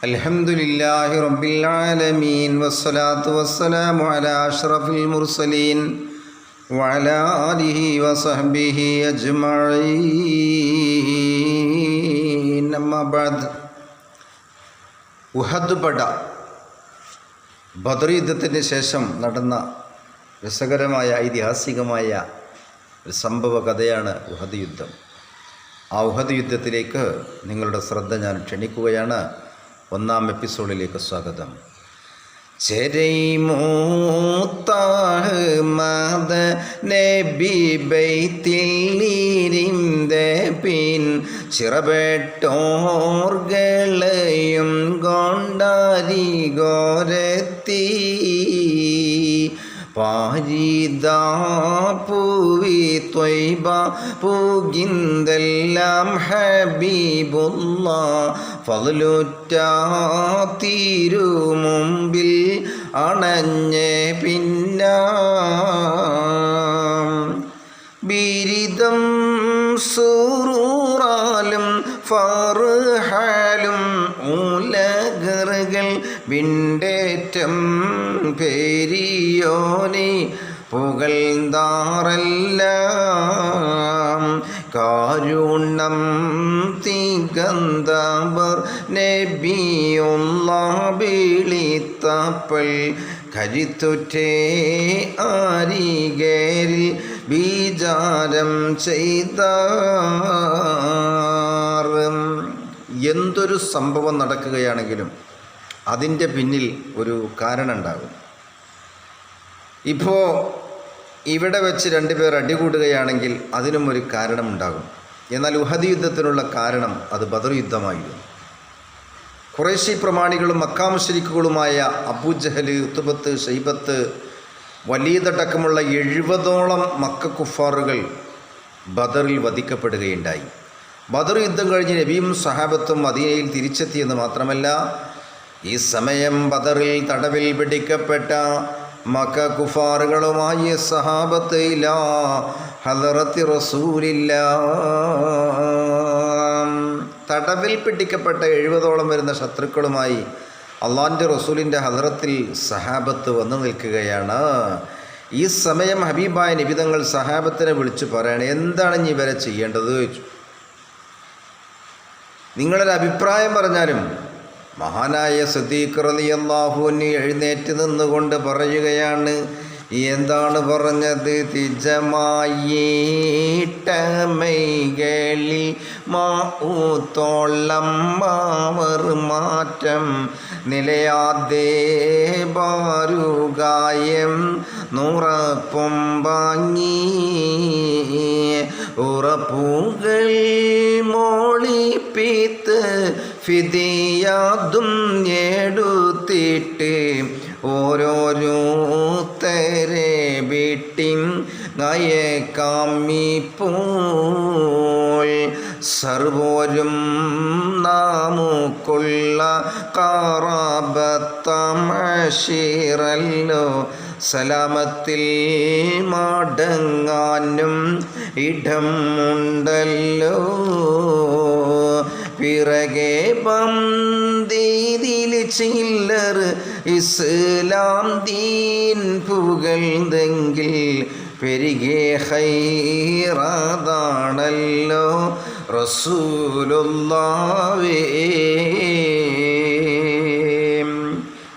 അൽഹംദുലില്ലാഹി റബ്ബിൽ ആലമീൻ വസ്സലാത്തു വസ്സലാമു അലാ അഷ്റഫിൽ മുർസലീൻ വഅലാ ആലിഹി വസഹ്ബിഹി അജ്മഈൻ. അമ്മാ ബഅദ്. ഉഹദ് പട ബദർ യുദ്ധത്തിന് ശേഷം നടന്ന രസകരമായ ഐതിഹാസികമായ ഒരു സംഭവ കഥയാണ് ഉഹദ് യുദ്ധം. ആ ഉഹദ് യുദ്ധത്തിലേക്ക് നിങ്ങളുടെ ശ്രദ്ധ ഞാൻ ക്ഷണിക്കുകയാണ്. ഒന്നാം എപ്പിസോഡിലേക്ക് സ്വാഗതം. ചിറപെട്ടോർകളെയും കൊണ്ടാരി ഗോരത്തി പാരിദാ പൂവി ത്വയ്ബ പൂകിന്തെല്ലാം ഹബീബുള്ള ഫളലുറ്റ തിരുമുമ്പിൽ അണഞ്ഞേ പിന്ന ബിരിദം സുറൂറാലും ഫർഹാലും ഉലകറുകൾ വിണ്ടേറ്റം പെരിയോനെ പുകഴ്ந்தாറെല്ലാം കാരുണ്യം തികന്തവർ നബിയുള്ള വിളിത്തപ്പൽ കരുത്തുറ്റേ ആരികേരിൽ വിചാരം ചെയ്ത എന്തൊരു സംഭവം നടക്കുകയാണെങ്കിലും അതിൻ്റെ പിന്നിൽ ഒരു കാരണം ഉണ്ടാകും. ഇപ്പോൾ ഇവിടെ വെച്ച് രണ്ടുപേർ അടികൂടുകയാണെങ്കിൽ അതിനും ഒരു കാരണമുണ്ടാകും. എന്നാൽ ഉഹദ് യുദ്ധത്തിനുള്ള കാരണം അത് ബദർ യുദ്ധമായിരുന്നു. ഖുറൈശി പ്രമാണികളും മക്കാ മുശ്രിക്കുകളുമായ അബൂജഹൽ, ഉത്ബത്ത്, ഷൈബത്ത്, വലീദടക്കമുള്ള 70ഓളം മക്ക കുഫാറുകൾ ബദറിൽ വധിക്കപ്പെടുകയുണ്ടായി. ബദർ യുദ്ധം കഴിഞ്ഞ് നബിയും സഹാബത്തും മദീനയിൽ തിരിച്ചെത്തിയെന്ന് മാത്രമല്ല, ഈ സമയം ബദറിൽ തടവിൽ പിടിക്കപ്പെട്ട മക്ക കുഫാറുകളുമായി സഹാബത്ത് ഇലാ ഹദറത്തി റസൂലില്ലാഹ്, തടവിൽ പിടിക്കപ്പെട്ട 70ഓളം വരുന്ന ശത്രുക്കളുമായി അള്ളാഹിൻ്റെ റസൂലിൻ്റെ ഹദറത്തിൽ സഹാബത്ത് വന്നു നിൽക്കുകയാണ്. ഈ സമയം ഹബീബായ നബിതങ്ങൾ സഹാബത്തിനെ വിളിച്ചു പറയണം, എന്താണ് ഇനി ഇവരെ ചെയ്യേണ്ടത് ചോദിച്ചു. നിങ്ങളൊരു അഭിപ്രായം പറഞ്ഞാലും. മഹാനായ സിദ്ദീഖ് റളിയല്ലാഹു അൻഹു എഴുന്നേറ്റ് നിന്നുകൊണ്ട് പറയുകയാണ്, എന്താണ് പറഞ്ഞത്? തിജമായിട്ടമൈകളിൽ മാഊത്തോളം മാവർ മാറ്റം നിലയാദേ ബാരുകായം നുറപ്പും വാങ്ങി ഉറപ്പുകൾ മോളിപ്പിത്ത് ഫിദിയാതും എടുത്തിട്ട് ഓരോരോ തരെ വീട്ടിൻ നയക്കാമിപ്പോൾ സർവോരും നാമുക്കുള്ള ഖറാബത്തമശീറല്ലോ സലാമത്തിൽ മടങ്ങാനും ഇടം ഉണ്ടല്ലോ. പിറകെ പന്തീതിൽ ചില്ലർ ഇസ്ലാം ദീൻ പുകഴ്ന്നെങ്കിൽ പെരികെ ഖൈറാണല്ലോ റസൂലുള്ളാഹി.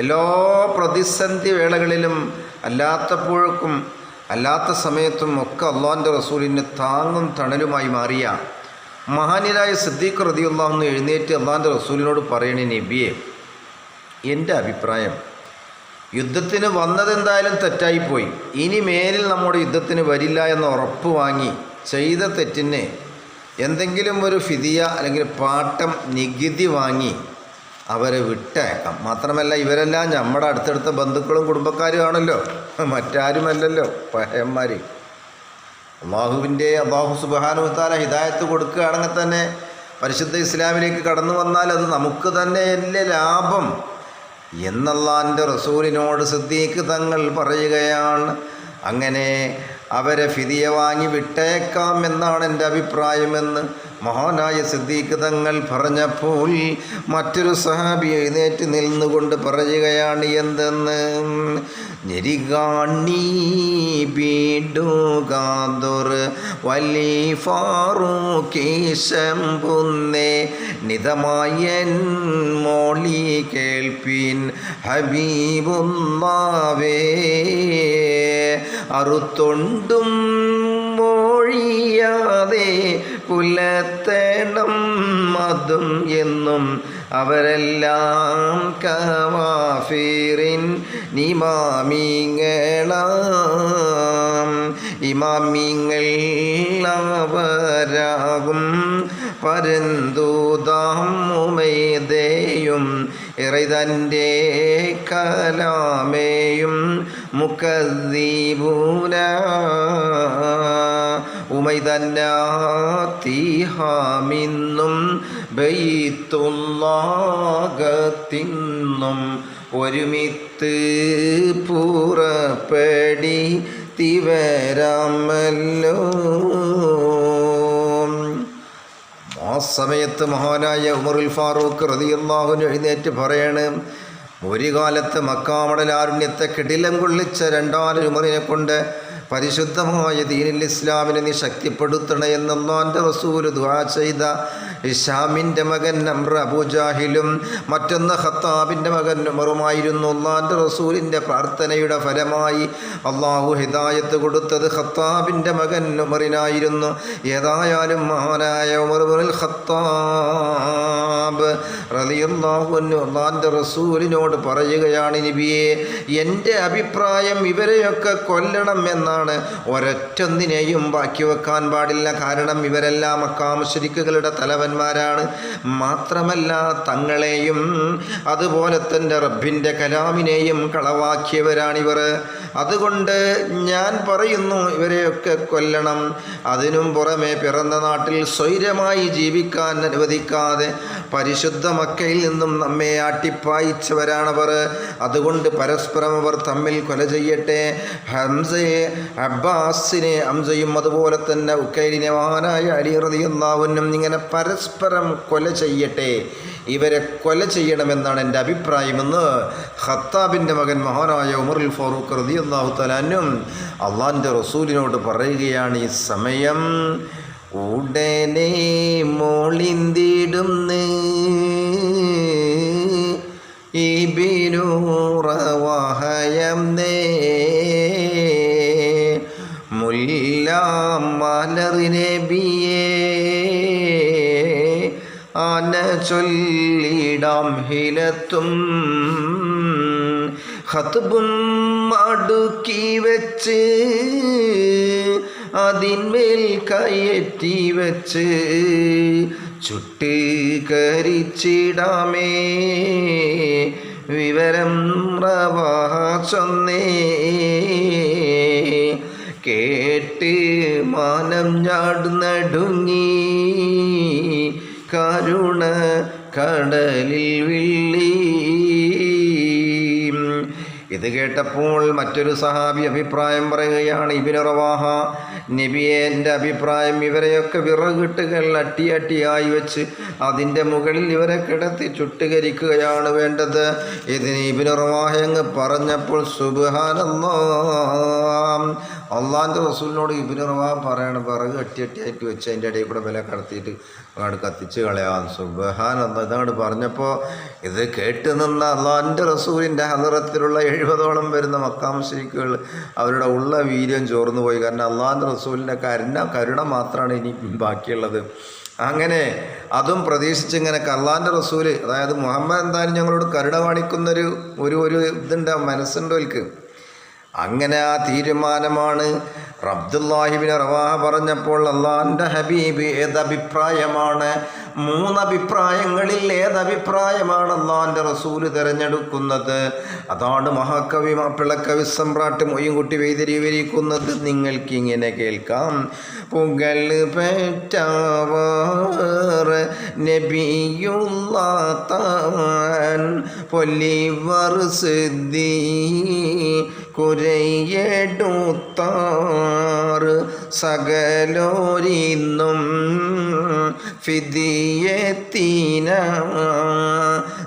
എല്ലാ പ്രതിസന്ധി വേളകളിലും അല്ലാത്തപ്പോഴേക്കും അല്ലാത്ത സമയത്തും ഒക്കെ അള്ളാഹിൻ്റെ റസൂലിന് താങ്ങും തണലുമായി മാറിയ മഹാനിലായ സിദ്ദീഖ് റളിയല്ലാഹു അൻഹു എഴുന്നേറ്റ് അള്ളാഹിൻ്റെ റസൂലിനോട് പറയണേ, നബിയെ, എൻ്റെ അഭിപ്രായം യുദ്ധത്തിന് വന്നതെന്തായാലും തെറ്റായിപ്പോയി. ഇനി മേലിൽ നമ്മുടെ യുദ്ധത്തിന് വരില്ല എന്ന ഉറപ്പ് വാങ്ങി ചെയ്ത തെറ്റിന് എന്തെങ്കിലും ഒരു ഫിദിയ അല്ലെങ്കിൽ പാട്ടം, നികുതി വാങ്ങി അവരെ വിട്ടയക്കാം. മാത്രമല്ല, ഇവരെല്ലാം നമ്മുടെ അടുത്തടുത്ത ബന്ധുക്കളും കുടുംബക്കാരും ആണല്ലോ, മറ്റാരുമല്ലല്ലോ പഹയന്മാർ. അള്ളാഹു സുബ്ഹാനഹു വ തആല ഹിദായത്ത് കൊടുക്കുകയാണെങ്കിൽ തന്നെ പരിശുദ്ധ ഇസ്ലാമിലേക്ക് കടന്നു വന്നാൽ അത് നമുക്ക് തന്നെ വലിയ ലാഭം എന്നല്ലാൻ്റെ റസൂലിനോട് സിദ്ദീഖ് തങ്ങൾ പറയുകയാണ്. അങ്ങനെ അവരെ ഫിദിയ വാങ്ങി വിട്ടേക്കാം എന്നാണ് എൻ്റെ അഭിപ്രായമെന്ന് മഹാനായ സിദ്ദീഖ് തങ്ങൾ പറഞ്ഞപ്പോൾ മറ്റൊരു സഹാബി എഴുന്നേറ്റ് നിന്നുകൊണ്ട് പറയുകയാണ് എന്തെന്ന്. ഞെരികാണി ബീഡുകാതുർ വലി ഫാറൂഖീശംപുന്നേ നിതമായൻ മോളി കേൾപ്പിൻ ഹബീബുല്ലാവേ അറുത്തൊണ്ടും മൊഴിയാതെ പുലത്തണം അതും എന്നും അവരെല്ലാം കവാഫിറിൻ ഇമാമിങ്ങൾ അവരാകും പരന്തൂതാം ഉമൈദയും ഇറൈതൻ്റെ കലാമേയും മുക്കദ്ദീബൂന ഉമൈദന്നാത്തിഹാമിന്നും ബൈത്തുല്ലാഹത്തിന്നും ഒരുമിത്ത് പുറപ്പെടി തിവരാമല്ലോ. ആ സമയത്ത് മഹാനായ ഉമറുൽ ഫാറൂഖ് റളിയല്ലാഹു അൻഹു എഴുന്നേറ്റ് പറയാണ്, ഒരു കാലത്ത് മക്കാമടലാരുണ്യത്തെ കിടിലം കൊള്ളിച്ച രണ്ടാമത് ഉമറിനെ കൊണ്ട് പരിശുദ്ധമായ ദീനുൽ ഇസ്ലാമിനെ നീ ശക്തിപ്പെടുത്തണേ എന്ന് അല്ലാഹുവിൻ്റെ റസൂൽ ദുആ ചെയ്ത ഹിശാമിൻ്റെ മകൻ അംർ അബൂജാഹിലും മറ്റൊന്ന് ഖത്താബിൻ്റെ മകൻ ഉമറുമായിരുന്നു. അല്ലാഹുവിൻ്റെ റസൂലിൻ്റെ പ്രാർത്ഥനയുടെ ഫലമായി അള്ളാഹു ഹിദായത്ത് കൊടുത്തത് ഖത്താബിൻ്റെ മകൻ ഉമറിനായിരുന്നു. ഏതായാലും മഹാനായ ഉമർ ഇബ്നുൽ ഖത്താബ് റളിയല്ലാഹു അൻഹു അല്ലാഹുവിൻ്റെ റസൂലിനോട് പറയുകയാണ്, നബിയേ, എൻ്റെ അഭിപ്രായം ഇവരെയൊക്കെ കൊല്ലണം എന്നാണ്. ഒരൊറ്റൊന്നിനെയും ബാക്കി വെക്കാൻ പാടില്ല. കാരണം ഇവരെല്ലാം മക്കാ മുശ്രിക്കുകളുടെ തലവന്മാരാണ്. മാത്രമല്ല തങ്ങളെയും അതുപോലെ തന്നെ റബ്ബിൻ്റെ കലാമിനെയും കളവാക്കിയവരാണിവർ. അതുകൊണ്ട് ഞാൻ പറയുന്നു ഇവരെയൊക്കെ കൊല്ലണം. അതിനും പുറമെ പിറന്ന നാട്ടിൽ സ്വൈരമായി ജീവിക്കാൻ അനുവദിക്കാതെ പരിശുദ്ധ മക്കയിൽ നിന്നും നമ്മെ ആട്ടിപ്പായിച്ചവരാണവർ. അതുകൊണ്ട് പരസ്പരം അവർ തമ്മിൽ കൊല ചെയ്യട്ടെ. അബ്ബാസിനെ ഹംസയും അതുപോലെ തന്നെ ഉക്കൈലിനെ മഹാനായ അലി റളിയല്ലാഹു അൻഹു ഇങ്ങനെ പരസ്പരം കൊല ചെയ്യട്ടെ. ഇവരെ കൊല ചെയ്യണമെന്നാണ് എൻ്റെ അഭിപ്രായമെന്ന് ഖത്താബിൻ്റെ മകൻ മഹാനായ ഉമറുൽ ഫാറൂഖ് റളിയല്ലാഹു തആല അൻഹു അള്ളാഹിൻ്റെ റസൂലിനോട് പറയുകയാണ്. ഈ സമയം ഉടനെ മോളിന്തിടുന്ന് ഇബ്നു റവാഹയം മുല്ല മലർ നബിയേ ആന ചൊല്ലിടാം ഹിലത്തും ഖത്ബും അടുക്കി വെച്ച് അതിന്മേൽ കയറ്റി വെച്ച് ചുട്ട് കരിച്ചിടാമേ വിവരം റവാഹ ചൊന്നേ കേട്ട് മാനം ഞാടുനടുങ്ങി കരുണ കടലിൽ വിള്ളി. ഇത് കേട്ടപ്പോൾ മറ്റൊരു സഹാബി അഭിപ്രായം പറയുകയാണ്, ഇബ്നു റവാഹ, നബിയെ, എൻ്റെ അഭിപ്രായം ഇവരെയൊക്കെ വിറകിട്ടുകൾ അട്ടിയായി വെച്ച് അതിൻ്റെ മുകളിൽ ഇവരെ കിടത്തി ചുട്ടുകരിക്കുകയാണ് വേണ്ടത്. ഇതിന് ഇബ്നു റവാഹ അങ്ങ് പറഞ്ഞപ്പോൾ സുബ്ഹാനല്ലാഹ്, അള്ളാഹിൻ്റെ റസൂലിനോട് ഇബ്നു റവാഹ പറയാണ്, വിറക് അട്ടിയായിട്ട് വെച്ച് അതിൻ്റെ ഇടയിൽ കൂടെ വില കടത്തിയിട്ട് അങ്ങോട്ട് കത്തിച്ച് കളയാം. സുബ്ഹാനല്ലാഹ് ഇതങ്ങോട്ട് പറഞ്ഞപ്പോൾ ഇത് കേട്ട് നിന്ന അള്ളാഹിൻ്റെ റസൂലിൻ്റെ ഹദറത്തിലുള്ള 70ഓളം വരുന്ന മക്കാ മുശ്രിക്കുകൾ അവരുടെ ഉള്ള വീര്യം ചോർന്നു പോയി. കാരണം അള്ളാഹിൻ്റെ റസൂലിൻ്റെ കരുണ മാത്രമാണ് ഇനി ബാക്കിയുള്ളത്. അങ്ങനെ അതും പ്രതീക്ഷിച്ചിങ്ങനെ അള്ളാഹിൻ്റെ റസൂല്, അതായത് മുഹമ്മദ് എന്തായാലും ഞങ്ങളോട് കരുണ കാണിക്കുന്നൊരു ഒരു ഇതുണ്ട്, മനസ്സുണ്ടോൽക്ക്. അങ്ങനെ ആ തീരുമാനമാണ് അബ്ദുല്ലാഹി ഇബ്നു റവാഹ പറഞ്ഞപ്പോൾ അള്ളാഹിൻ്റെ ഹബീബ് ഏതഭിപ്രായമാണ്, 3 അഭിപ്രായങ്ങളിൽ ഏതഭിപ്രായമാണ് അള്ളാഹിൻ്റെ റസൂല് തിരഞ്ഞെടുക്കുന്നത്? അതാണ് മഹാകവി മാപ്പിളക്കവി സമ്രാട്ട് മൊയ്യുംകുട്ടി വിവരിക്കുന്നത്. നിങ്ങൾക്ക് ഇങ്ങനെ കേൾക്കാം. പുകൾ പെറ്റവർ നബിയുള്ളാൻ പൊലിവർ സിദ്ദീ കുരയെടുത്താർ സകലോരിന്നും ഫിദിയത്തീന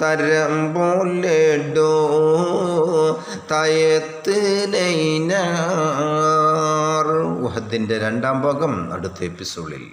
തരം പോലെടോ തയത്ത് നൈനാർ. ഉഹദിൻ്റെ രണ്ടാം ഭാഗം അടുത്ത എപ്പിസോഡിൽ.